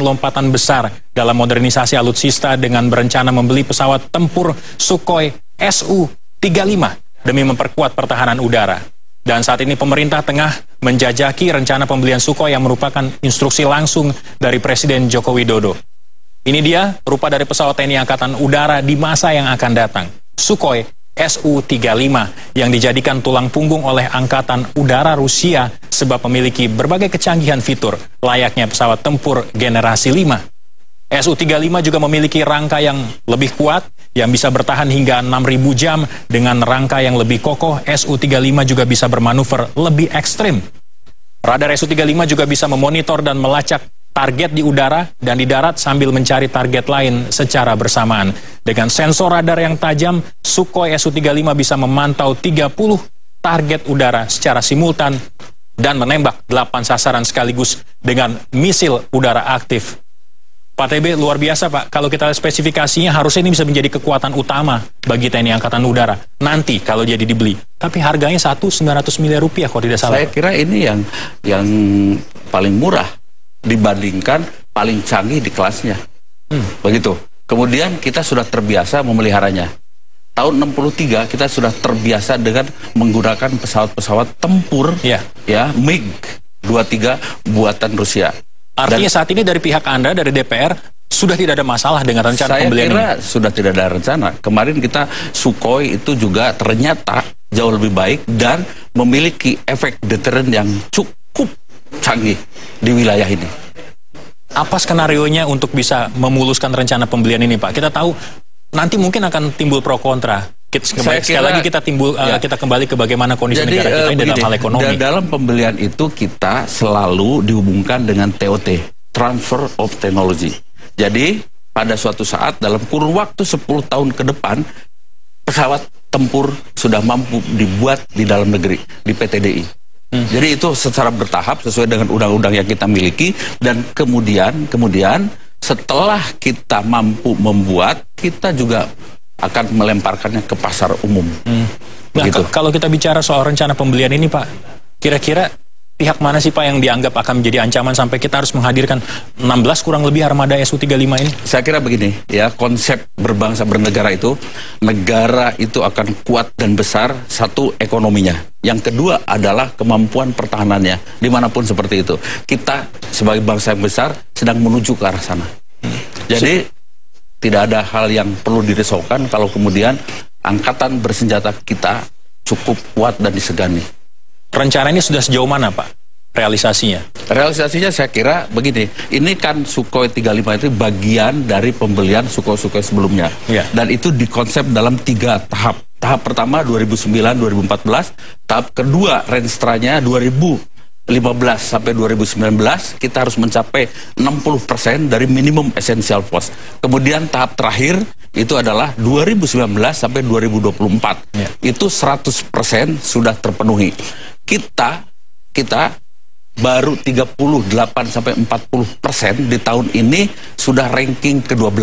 lompatan besar dalam modernisasi alutsista dengan berencana membeli pesawat tempur Sukhoi Su-35 demi memperkuat pertahanan udara. Dan saat ini pemerintah tengah menjajaki rencana pembelian Sukhoi yang merupakan instruksi langsung dari Presiden Joko Widodo. Ini dia rupa dari pesawat TNI Angkatan Udara di masa yang akan datang. Sukhoi Su-35 yang dijadikan tulang punggung oleh Angkatan Udara Rusia sebab memiliki berbagai kecanggihan fitur layaknya pesawat tempur generasi 5. Su-35 juga memiliki rangka yang lebih kuat yang bisa bertahan hingga 6.000 jam. Dengan rangka yang lebih kokoh, Su-35 juga bisa bermanuver lebih ekstrim. Radar Su-35 juga bisa memonitor dan melacak target di udara dan di darat sambil mencari target lain secara bersamaan. Dengan sensor radar yang tajam, Sukhoi Su-35 bisa memantau 30 target udara secara simultan dan menembak 8 sasaran sekaligus dengan misil udara aktif. Pak TB, luar biasa Pak. Kalau kita lihat spesifikasinya, harusnya ini bisa menjadi kekuatan utama bagi TNI Angkatan Udara nanti kalau jadi dibeli. Tapi harganya 1.900 miliar rupiah kalau tidak salah. Saya kira ini yang paling murah dibandingkan paling canggih di kelasnya. Begitu. Kemudian kita sudah terbiasa memeliharanya. Tahun 63 kita sudah terbiasa dengan menggunakan pesawat-pesawat tempur ya MiG-23 buatan Rusia. Artinya saat ini dari pihak Anda, dari DPR, sudah tidak ada masalah dengan rencana pembelian ini? Saya kira sudah tidak ada rencana. Kemarin kita Sukhoi itu juga ternyata jauh lebih baik dan memiliki efek deteren yang cukup canggih di wilayah ini. Apa skenarionya untuk bisa memuluskan rencana pembelian ini, Pak? Kita tahu nanti mungkin akan timbul pro kontra. Sekali lagi kita kembali ke bagaimana kondisi negara kita ini dalam hal ekonomi. Dalam pembelian itu kita selalu dihubungkan dengan TOT, Transfer of Technology. Jadi pada suatu saat dalam kurun waktu 10 tahun ke depan, pesawat tempur sudah mampu dibuat di dalam negeri, di PTDI. Jadi itu secara bertahap sesuai dengan undang-undang yang kita miliki, dan kemudian setelah kita mampu membuat, kita juga akan melemparkannya ke pasar umum. Nah, kalau kita bicara soal rencana pembelian ini Pak, kira-kira pihak mana sih Pak yang dianggap akan menjadi ancaman sampai kita harus menghadirkan 16 kurang lebih armada Su-35 ini? Saya kira begini, ya, konsep berbangsa bernegara itu, negara itu akan kuat dan besar, satu ekonominya. Yang kedua adalah kemampuan pertahanannya, dimanapun seperti itu. Kita sebagai bangsa yang besar sedang menuju ke arah sana. Jadi tidak ada hal yang perlu dirisaukan kalau kemudian angkatan bersenjata kita cukup kuat dan disegani. Rencana ini sudah sejauh mana Pak realisasinya? Realisasinya saya kira begini, ini kan Sukhoi 35 itu bagian dari pembelian Sukhoi sebelumnya. Dan itu dikonsep dalam 3 tahap. Tahap pertama 2009-2014, tahap kedua range-nya 2015 sampai 2019, kita harus mencapai 60% dari minimum essential force. Kemudian tahap terakhir itu adalah 2019 sampai 2024. Itu 100% sudah terpenuhi. Kita baru 38 sampai 40% di tahun ini sudah ranking ke-12.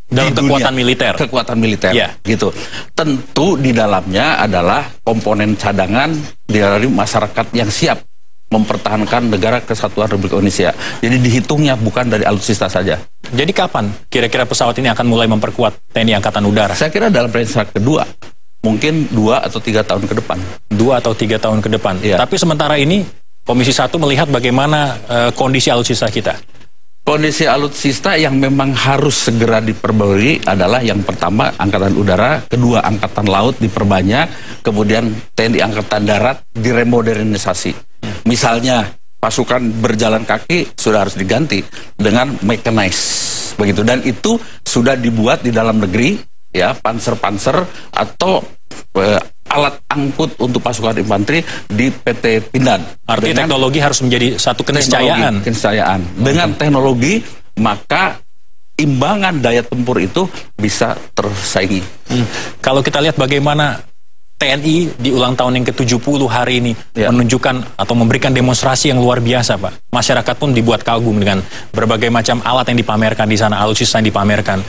Dalam kekuatan militer. Kekuatan militer, gitu. Tentu di dalamnya adalah komponen cadangan dari masyarakat yang siap mempertahankan negara kesatuan Republik Indonesia. Jadi dihitungnya bukan dari alutsista saja. Jadi kapan kira-kira pesawat ini akan mulai memperkuat TNI Angkatan Udara? Saya kira dalam range kedua, mungkin 2 atau 3 tahun ke depan. 2 atau 3 tahun ke depan. Tapi sementara ini Komisi 1 melihat bagaimana kondisi alutsista kita. Kondisi alutsista yang memang harus segera diperbarui adalah yang pertama Angkatan Udara, kedua Angkatan Laut diperbanyak, kemudian TNI Angkatan Darat diremodernisasi. Misalnya pasukan berjalan kaki sudah harus diganti dengan mechanized, begitu, dan itu sudah dibuat di dalam negeri, ya, panser-panser atau alat angkut untuk pasukan infanteri di PT Pindad. Artinya teknologi harus menjadi satu keniscayaan. Dengan teknologi, maka imbangan daya tempur itu bisa tersaingi. Kalau kita lihat bagaimana TNI di ulang tahun yang ke-70 hari ini menunjukkan atau memberikan demonstrasi yang luar biasa, Pak. Masyarakat pun dibuat kagum dengan berbagai macam alat yang dipamerkan di sana, alutsista yang dipamerkan.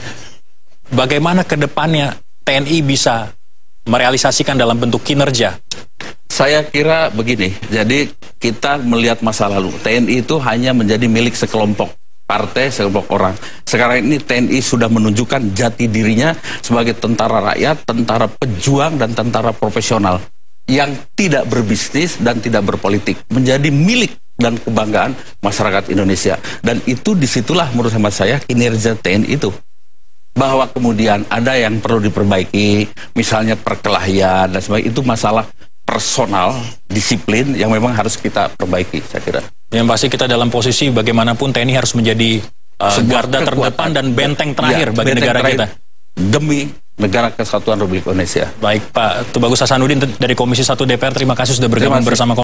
Bagaimana ke depannya TNI bisa merealisasikan dalam bentuk kinerja? Saya kira begini, jadi kita melihat masa lalu, TNI itu hanya menjadi milik sekelompok partai, sekelompok orang. Sekarang ini TNI sudah menunjukkan jati dirinya sebagai tentara rakyat, tentara pejuang, dan tentara profesional yang tidak berbisnis dan tidak berpolitik, menjadi milik dan kebanggaan masyarakat Indonesia. Dan itu disitulah menurut hemat saya kinerja TNI itu. Bahwa kemudian ada yang perlu diperbaiki, misalnya perkelahian dan sebagainya, itu masalah personal, disiplin yang memang harus kita perbaiki, saya kira. Yang pasti kita dalam posisi bagaimanapun TNI harus menjadi garda terdepan dan benteng terakhir bagi negara kita. Demi negara kesatuan Republik Indonesia. Baik, Pak Tubagus Hasanuddin dari Komisi 1 DPR, terima kasih sudah bergabung bersama